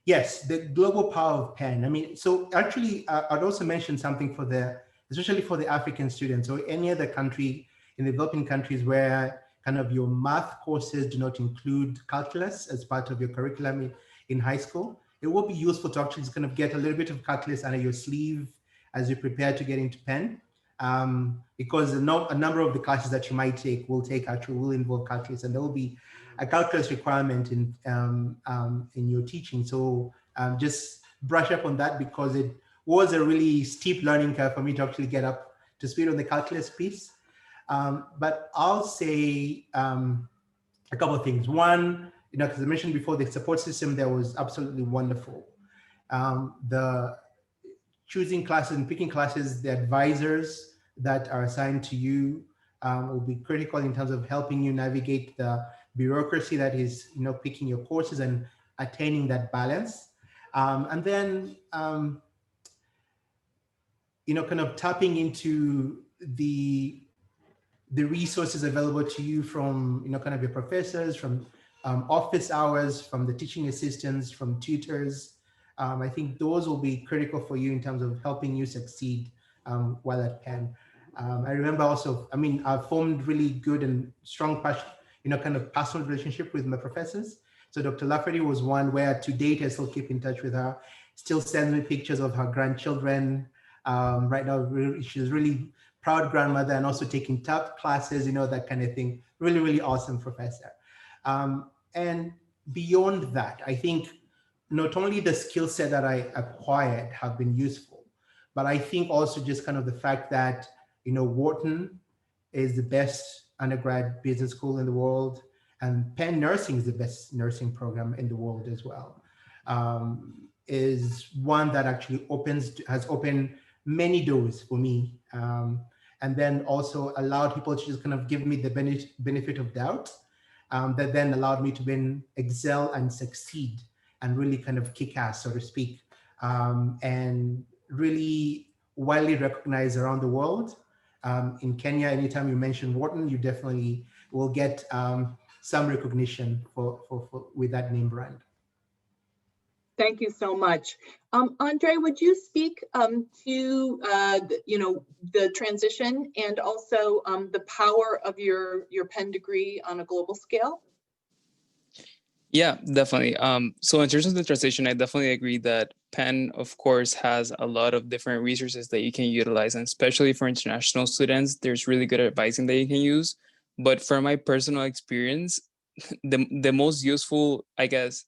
yes, the global power of Penn. I mean, so actually, I'd also mention something for especially for the African students or any other country in the developing countries where kind of your math courses do not include calculus as part of your curriculum in high school. It will be useful to actually just kind of get a little bit of calculus under your sleeve as you prepare to get into Penn, because a number of the classes that you might take will involve calculus, and there will be a calculus requirement in your teaching. So just brush up on that, because it was a really steep learning curve for me to actually get up to speed on the calculus piece. But I'll say a couple of things. One, you know, because I mentioned before, the support system there was absolutely wonderful. The choosing classes and picking classes, the advisors that are assigned to you will be critical in terms of helping you navigate the bureaucracy that is, you know, picking your courses and attaining that balance. And then, you know, kind of tapping into the resources available to you from, you know, kind of your professors, from office hours, from the teaching assistants, from tutors. I think those will be critical for you in terms of helping you succeed while at Penn. I remember also, I mean, I've formed really good and strong, you know, kind of personal relationship with my professors. So Dr. Lafferty was one where to date I still keep in touch with her, still sends me pictures of her grandchildren. Right now, she's really proud grandmother and also taking top classes, you know, that kind of thing. Really, really awesome professor. And beyond that, I think not only the skill set that I acquired have been useful, but I think also just kind of the fact that, you know, Wharton is the best undergrad business school in the world, and Penn Nursing is the best nursing program in the world as well, is one that actually has opened many doors for me. And then also allowed people to just kind of give me the benefit of doubt, that then allowed me to then excel and succeed and really kind of kick ass, so to speak, and really widely recognized around the world. In Kenya, anytime you mention Wharton, you definitely will get some recognition with that name brand. Thank you so much. Andrei, would you speak to you know, the transition and also the power of your Penn degree on a global scale? Yeah, definitely. So in terms of the transition, I definitely agree that Penn, of course, has a lot of different resources that you can utilize, and especially for international students, there's really good advising that you can use. But from my personal experience, the most useful, I guess,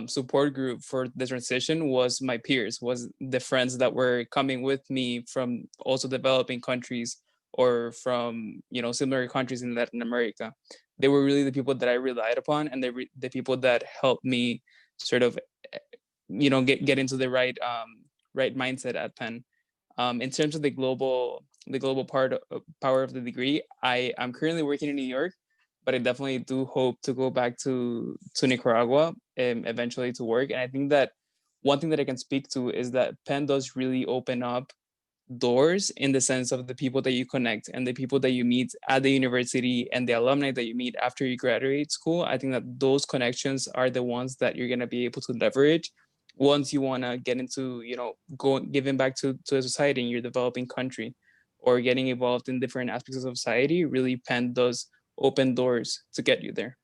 support group for the transition was my peers, was the friends that were coming with me from also developing countries or from, you know, similar countries in Latin America. They were really the people that I relied upon, and the people that helped me sort of, you know, get into the right mindset at Penn. In terms of the global power of the degree, I'm currently working in New York, but I definitely do hope to go back to Nicaragua eventually to work. And I think that one thing that I can speak to is that Penn does really open up doors in the sense of the people that you connect and the people that you meet at the university and the alumni that you meet after you graduate school. I think that those connections are the ones that you're going to be able to leverage once you want to get into, you know, giving back to a society in your developing country, or getting involved in different aspects of society, really Penn does open doors to get you there.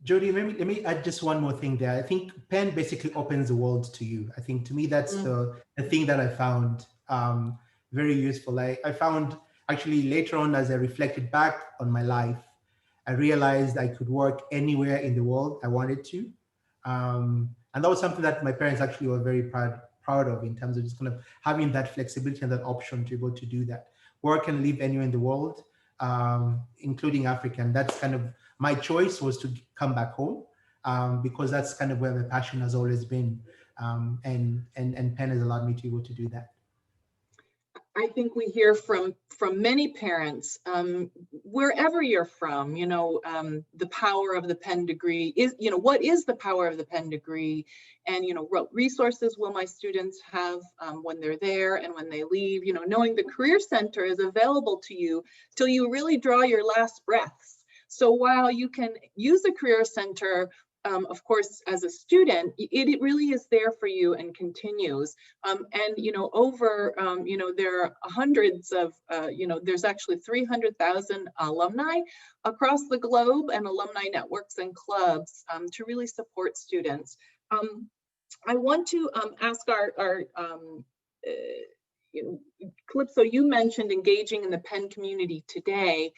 Jody, let me add just one more thing there. I think Penn basically opens the world to you. I think to me, that's the thing that I found very useful. I found actually later on, as I reflected back on my life, I realized I could work anywhere in the world I wanted to. And that was something that my parents actually were very proud of, in terms of just kind of having that flexibility and that option to be able to do that. Work and live anywhere in the world, including Africa. And that's kind of my choice, was to come back home, because that's kind of where my passion has always been. And Penn has allowed me to be able to do that. I think we hear from many parents, wherever you're from, the power of the Penn degree is, what is the power of the Penn degree, and, what resources will my students have when they're there and when they leave, knowing the Career Center is available to you till you really draw your last breaths. So while you can use the Career Center, of course, as a student, it really is there for you and continues. And, there are hundreds of, there's actually 300,000 alumni across the globe, and alumni networks and clubs to really support students. I want to ask our Calypso, you mentioned engaging in the Penn community today.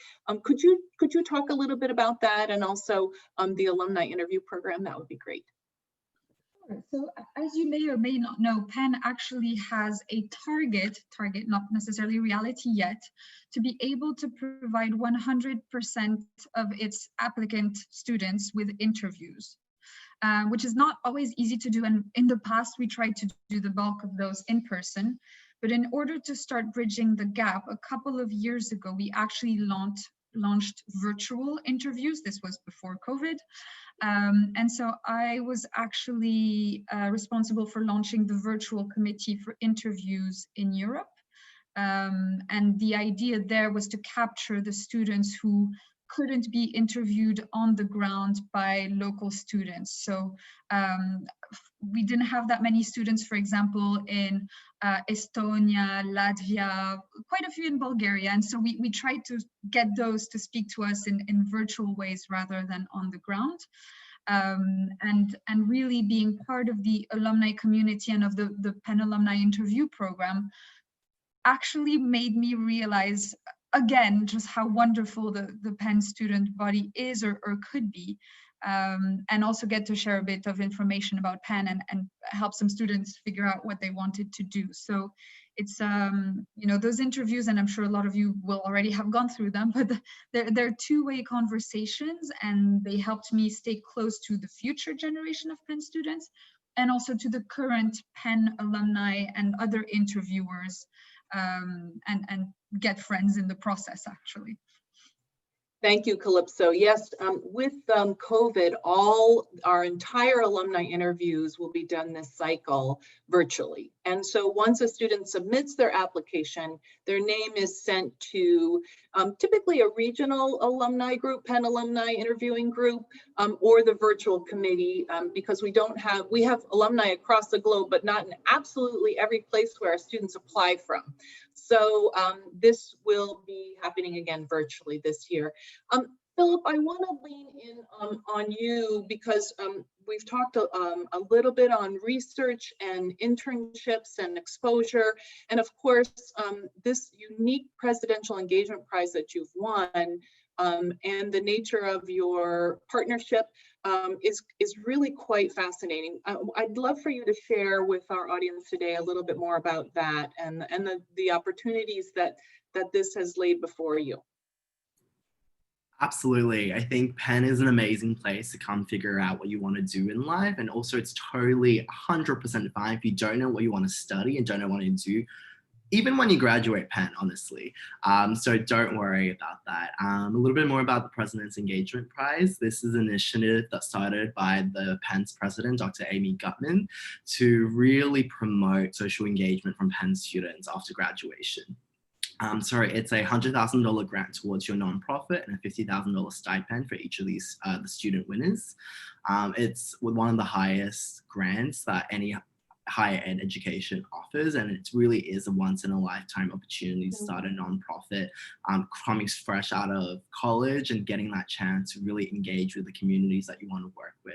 Could you talk a little bit about that, and also the alumni interview program? That would be great. Sure. So as you may or may not know, Penn actually has a target, not necessarily reality yet, to be able to provide 100% of its applicant students with interviews. Which is not always easy to do. And in the past, we tried to do the bulk of those in person. But in order to start bridging the gap, a couple of years ago, we actually launched virtual interviews. This was before COVID. And so I was actually responsible for launching the virtual committee for interviews in Europe. And the idea there was to capture the students who couldn't be interviewed on the ground by local students. So we didn't have that many students, for example, in Estonia, Latvia, quite a few in Bulgaria. And so we tried to get those to speak to us in virtual ways rather than on the ground. And really being part of the alumni community and of the Penn Alumni Interview Program actually made me realize, again, just how wonderful the Penn student body is or could be, and also get to share a bit of information about Penn and help some students figure out what they wanted to do. So it's, those interviews, and I'm sure a lot of you will already have gone through them, but they're two-way conversations, and they helped me stay close to the future generation of Penn students, and also to the current Penn alumni and other interviewers, and get friends in the process, actually. Thank you, Calypso. Yes, with COVID, our entire alumni interviews will be done this cycle virtually. And so once a student submits their application, their name is sent to typically a regional alumni group, Penn Alumni Interviewing Group, or the virtual committee, because we have alumni across the globe, but not in absolutely every place where our students apply from. So this will be happening again virtually this year. Philip, I want to lean in on you, because we've talked a little bit on research and internships and exposure. And of course, this unique presidential engagement prize that you've won, and the nature of your partnership is really quite fascinating. I'd love for you to share with our audience today a little bit more about that and the opportunities that this has laid before you. Absolutely. I think Penn is an amazing place to come figure out what you want to do in life. And also it's totally 100% fine if you don't know what you want to study and don't know what to do, even when you graduate Penn, honestly. So don't worry about that. A little bit more about the President's Engagement Prize. This is an initiative that started by the Penn's president, Dr. Amy Gutman, to really promote social engagement from Penn students after graduation. It's a $100,000 grant towards your nonprofit and a $50,000 stipend for each of these the student winners. It's one of the highest grants that any higher ed education offers, and it really is a once in a lifetime opportunity to start a nonprofit, coming fresh out of college and getting that chance to really engage with the communities that you want to work with.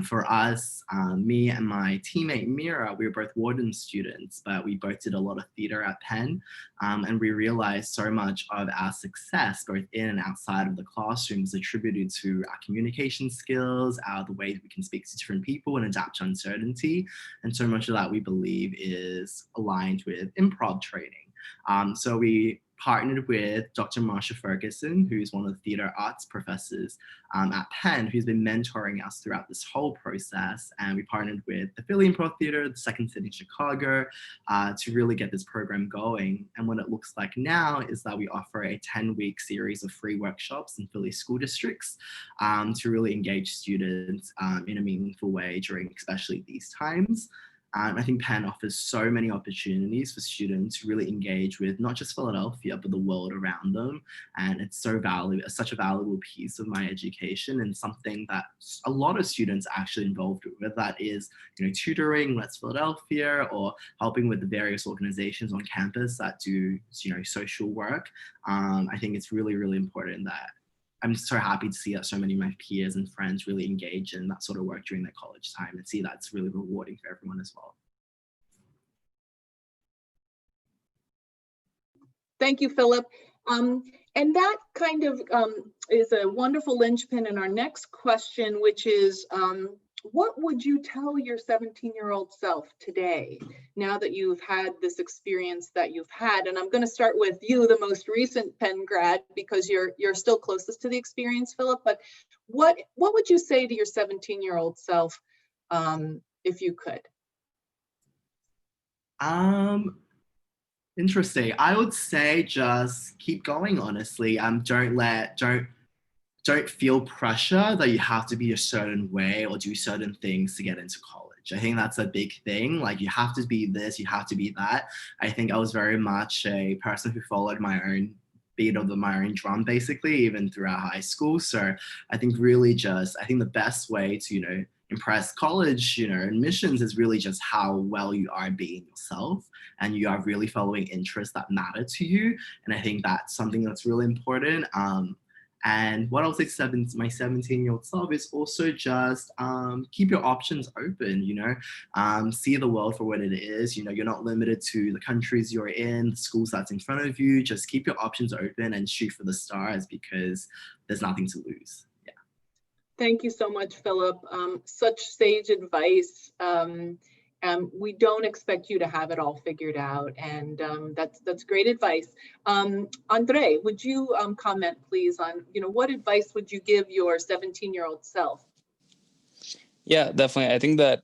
For us, me and my teammate Mira, we were both Wharton students, but we both did a lot of theatre at Penn, and we realized so much of our success, both in and outside of the classroom, is attributed to our communication skills, the way we can speak to different people and adapt to uncertainty, and so much of that we believe is aligned with improv training. So we partnered with Dr. Marsha Ferguson, who's one of the theatre arts professors at Penn, who's been mentoring us throughout this whole process. And we partnered with the Philly Improv Theatre, the Second City in Chicago, to really get this program going. And what it looks like now is that we offer a 10-week series of free workshops in Philly school districts to really engage students in a meaningful way during especially these times. I think Penn offers so many opportunities for students to really engage with not just Philadelphia, but the world around them. And it's so valuable, such a valuable piece of my education, and something that a lot of students are actually involved with, whether that is, tutoring Let's Philadelphia or helping with the various organizations on campus that do, social work. I think it's really, really important that I'm just so happy to see that so many of my peers and friends really engage in that sort of work during their college time, and see that's really rewarding for everyone as well. Thank you, Philip. And that kind of is a wonderful linchpin in our next question, which is, what would you tell your 17-year-old self today, now that you've had this experience that you've had? And I'm going to start with you, the most recent Penn grad, because you're still closest to the experience, Philip. But what would you say to your 17-year-old self, if you could? Interesting. I would say just keep going, honestly. Don't feel pressure that you have to be a certain way or do certain things to get into college. I think that's a big thing. Like, you have to be this, you have to be that. I think I was very much a person who followed my own beat of my own drum, basically, even throughout high school. So I think really I think the best way to, impress college, admissions is really just how well you are being yourself, and you are really following interests that matter to you. And I think that's something that's really important. And what I would say to my 17-year-old self is also just keep your options open, see the world for what it is. You're not limited to the countries you're in, the schools that's in front of you. Just keep your options open and shoot for the stars, because there's nothing to lose. Yeah. Thank you so much, Philip. Such sage advice. We don't expect you to have it all figured out, and that's great advice. Andrei, would you comment, please, on what advice would you give your 17-year-old self? Yeah, definitely. I think that,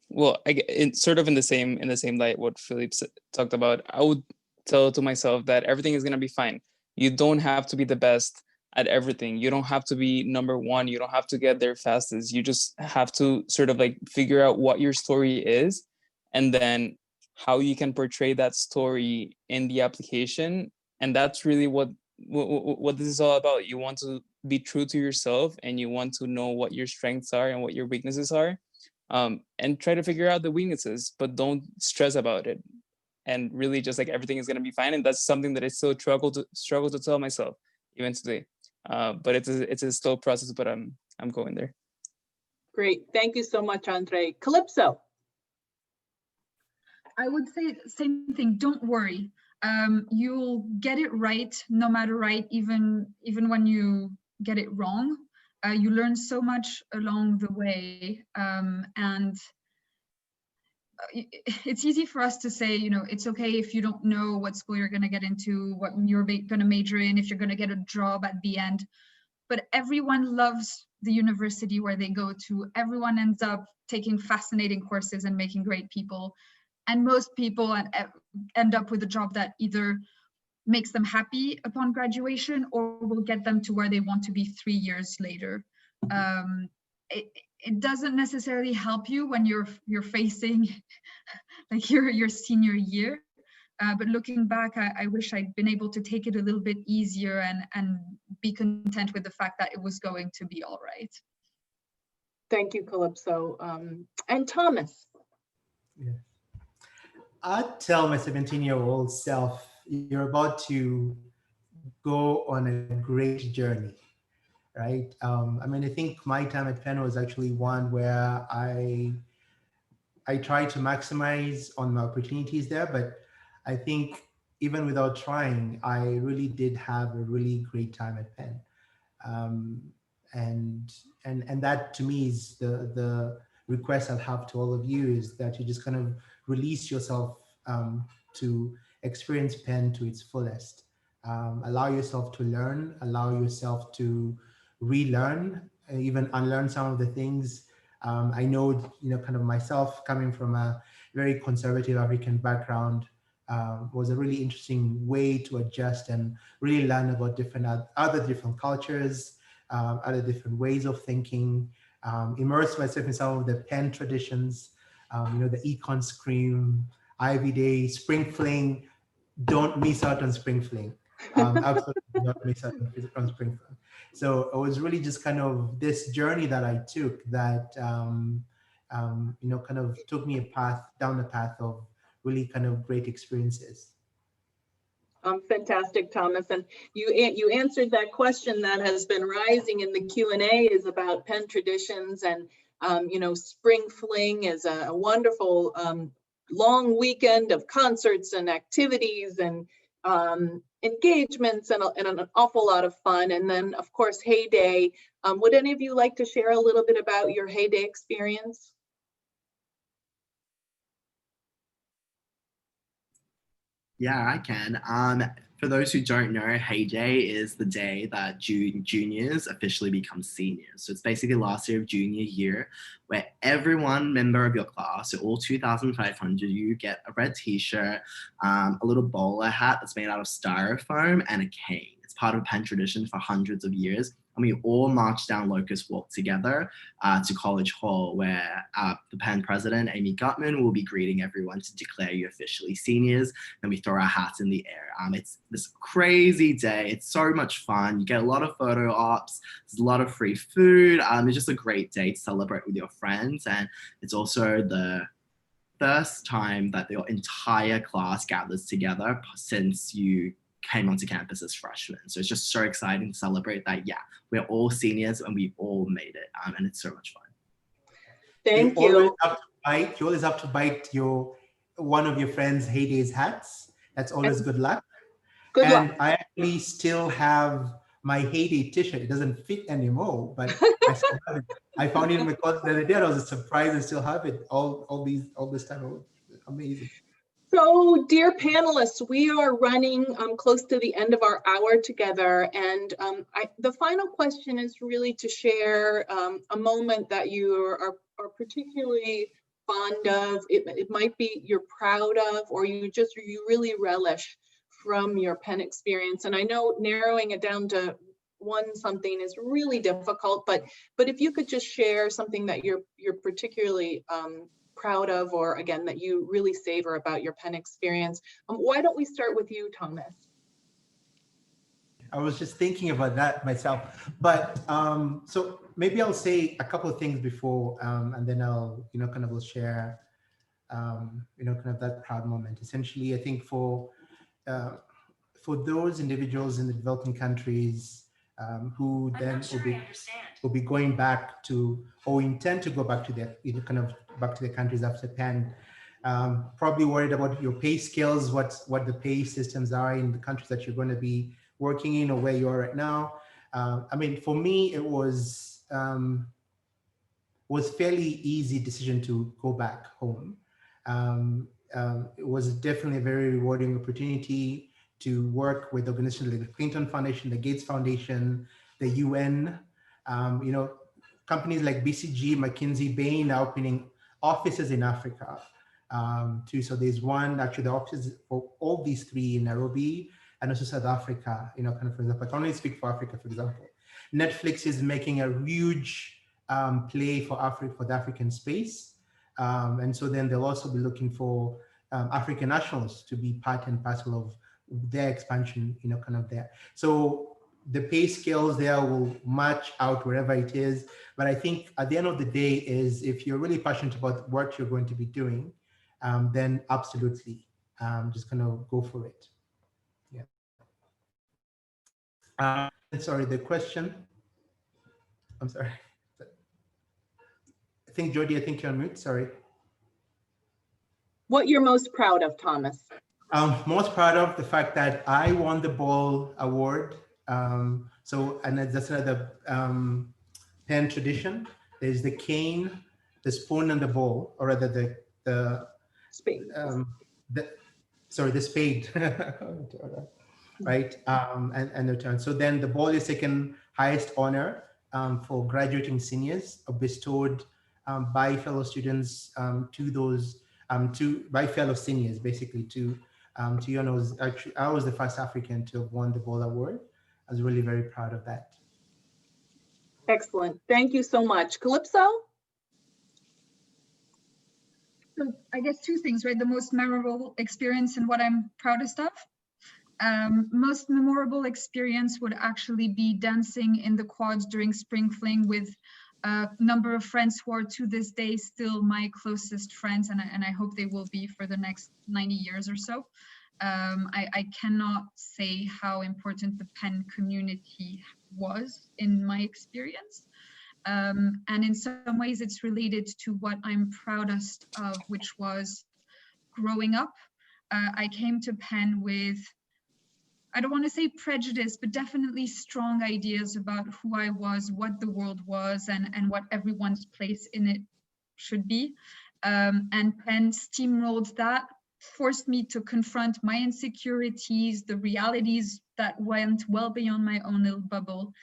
well, it's sort of in the same light what Philip talked about. I would tell to myself that everything is gonna be fine. You don't have to be the best at everything. You don't have to be number one. You don't have to get there fastest. You just have to sort of like figure out what your story is, and then how you can portray that story in the application. And that's really what this is all about. You want to be true to yourself, and you want to know what your strengths are and what your weaknesses are, and try to figure out the weaknesses, but don't stress about it. And really just like everything is going to be fine. And that's something that I still struggle to tell myself even today. But it's a slow process, but I'm going there. Great, thank you so much, Andrei. Calypso. I would say the same thing. Don't worry. You'll get it right, no matter right, even when you get it wrong. You learn so much along the way, and it's easy for us to say, it's okay if you don't know what school you're going to get into, what you're going to major in, if you're going to get a job at the end. But everyone loves the university where they go to. Everyone ends up taking fascinating courses and making great people. And most people end up with a job that either makes them happy upon graduation or will get them to where they want to be 3 years later. It doesn't necessarily help you when you're facing like your senior year. But looking back, I wish I'd been able to take it a little bit easier and be content with the fact that it was going to be all right. Thank you, Calypso. And Thomas. Yeah. I'd tell my 17-year-old self, you're about to go on a great journey, right? I mean, I think my time at Penn was actually one where I tried to maximize on my opportunities there, but I think even without trying, I really did have a really great time at Penn. Um, and that to me is the request I'll have to all of you, is that you just kind of release yourself to experience Penn to its fullest. Allow yourself to learn, allow yourself to relearn, even unlearn some of the things. I know, kind of myself coming from a very conservative African background, was a really interesting way to adjust and really learn about other different cultures, other different ways of thinking, immerse myself in some of the Penn traditions, the econ scream, Ivy Day, Spring Fling. Don't miss out on Spring Fling. Absolutely not miss out on Spring Fling. So it was really just kind of this journey that I took that, kind of took me down the path of really kind of great experiences. Fantastic, Thomas. And you answered that question that has been rising in the Q&A, is about Penn traditions. And, Spring Fling is a wonderful long weekend of concerts and activities and engagements and an awful lot of fun. And then, of course, Heyday. Would any of you like to share a little bit about your Heyday experience? Yeah, I can. For those who don't know, Heyday is the day that juniors officially become seniors. So it's basically last year of junior year, where everyone member of your class, so all 2,500, you get a red t-shirt, a little bowler hat that's made out of styrofoam, and a cane. It's part of Penn tradition for hundreds of years. And we all march down Locust Walk together to College Hall, where the Penn president, Amy Gutman, will be greeting everyone to declare you officially seniors. Then we throw our hats in the air. It's this crazy day. It's so much fun. You get a lot of photo ops. There's a lot of free food. It's just a great day to celebrate with your friends. And it's also the first time that your entire class gathers together since you came onto campus as freshmen. So it's just so exciting to celebrate that, yeah, we're all seniors and we've all made it. And it's so much fun. Thank you. You always have to bite one of your friends' Heyday's hats. That's always good luck. Good luck. And I actually still have my Heyday t-shirt. It doesn't fit anymore, but I still have it. I found it in my closet the other day. I was surprised I still have it all this time. Amazing. So, dear panelists, we are running close to the end of our hour together. And the final question is really to share a moment that you are particularly fond of. It might be you're proud of, or you really relish from your Penn experience. And I know narrowing it down to something is really difficult, but if you could just share something that you're particularly proud of, or again, that you really savor about your Penn experience. Why don't we start with you, Thomas? I was just thinking about that myself, but so maybe I'll say a couple of things before, and then I'll, kind of will share, kind of that proud moment. Essentially, I think for those individuals in the developing countries who then will be going back to, or intend to go back to their, back to their countries after Penn, probably worried about your pay scales, what the pay systems are in the countries that you're going to be working in, or where you are right now. I mean, for me, it was fairly easy decision to go back home. It was definitely a very rewarding opportunity to work with organizations like the Clinton Foundation, the Gates Foundation, the UN, companies like BCG, McKinsey, Bain are opening offices in Africa too. So there's one, actually the offices for all these three in Nairobi and also South Africa, kind of, for example, I can only speak for Africa, for example. Netflix is making a huge play for the African space. And so then they'll also be looking for African nationals to be part and parcel of their expansion, kind of there. So the pay scales there will match out wherever it is. But I think at the end of the day is, if you're really passionate about what you're going to be doing, then absolutely, just gonna go for it. Yeah. Sorry, the question. I'm sorry. I think Jody, I think you're on mute. Sorry. What you're most proud of, Thomas? Most proud of the fact that I won the ball award. And that's another Penn tradition. There's the cane, the spoon, and the ball, or rather the Spade. The spade, right? And the turn. So then the ball is second highest honor for graduating seniors, bestowed by fellow students to those by fellow seniors, basically to actually, I was the first African to have won the ball award. I was really very proud of that. Excellent. Thank you so much. Calypso? So I guess two things, right? The most memorable experience and what I'm proudest of. Most memorable experience would actually be dancing in the quads during Spring Fling with a number of friends who are to this day still my closest friends, and I hope they will be for the next 90 years or so. I cannot say how important the Penn community was in my experience. And in some ways it's related to what I'm proudest of, which was growing up. I came to Penn with, I don't want to say prejudice, but definitely strong ideas about who I was, what the world was, and what everyone's place in it should be. And Penn steamrolled that, forced me to confront my insecurities, the realities that went well beyond my own little bubble.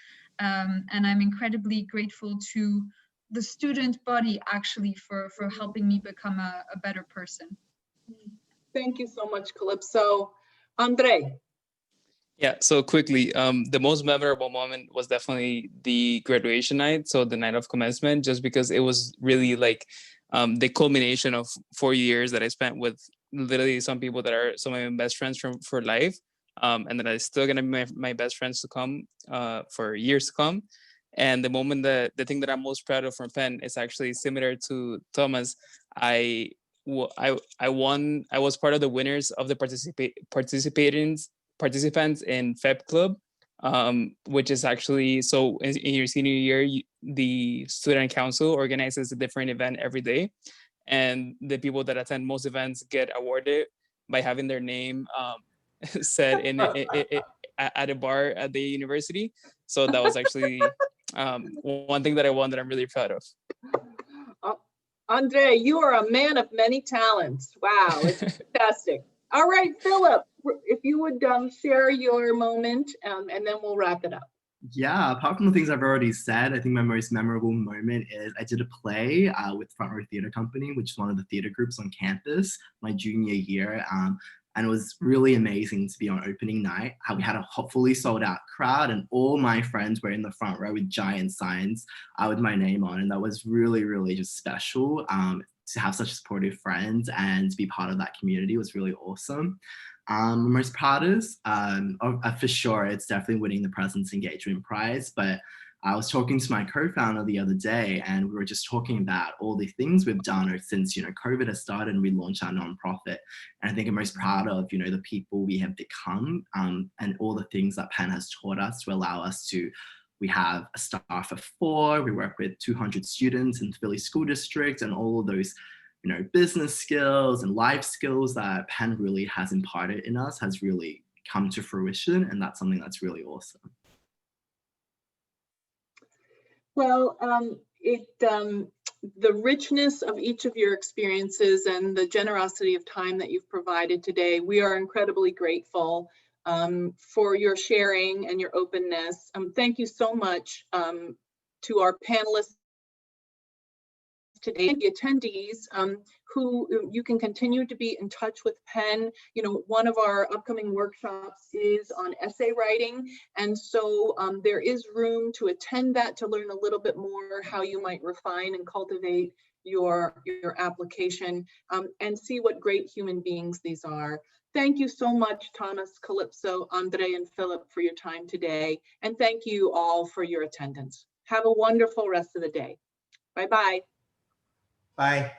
And I'm incredibly grateful to the student body actually for helping me become a better person. Thank you so much, Calypso. Andrei? Yeah, so quickly, the most memorable moment was definitely the graduation night, so the night of commencement, just because it was really like the culmination of 4 years that I spent with literally some people that are some of my best friends for life, and that are still gonna be my best friends to come for years to come. And the moment the thing that I'm most proud of from Penn is actually similar to Thomas. I was part of the winners of the participants in FEP Club, which is actually, so in your senior year, the student council organizes a different event every day. And the people that attend most events get awarded by having their name said at a bar at the university. So that was actually one thing that I won that I'm really proud of. Andrei, you are a man of many talents. Wow, it's fantastic. All right, Philip, if you would share your moment, and then we'll wrap it up. Yeah, apart from the things I've already said, I think my most memorable moment is I did a play with Front Row Theatre Company, which is one of the theatre groups on campus, my junior year. And it was really amazing to be on opening night, how we had a fully sold out crowd and all my friends were in the front row with giant signs with my name on. And that was really, really just special. To have such supportive friends and to be part of that community was really awesome. Most proudest, for sure, it's definitely winning the President's Engagement Prize, but I was talking to my co-founder the other day and we were just talking about all the things we've done since, COVID has started and we launched our nonprofit. And I think I'm most proud of, the people we have become and all the things that Penn has taught us to allow us to. We have a staff of 4, we work with 200 students in the Philly School District, and all of those, business skills and life skills that Penn really has imparted in us has really come to fruition. And that's something that's really awesome. Well, the richness of each of your experiences and the generosity of time that you've provided today, we are incredibly grateful for your sharing and your openness. Thank you so much to our panelists today, the attendees who you can continue to be in touch with Penn. One of our upcoming workshops is on essay writing. And so there is room to attend that, to learn a little bit more how you might refine and cultivate your application and see what great human beings these are. Thank you so much, Thomas, Calypso, Andrei, and Philip for your time today. And thank you all for your attendance. Have a wonderful rest of the day. Bye-bye. Bye.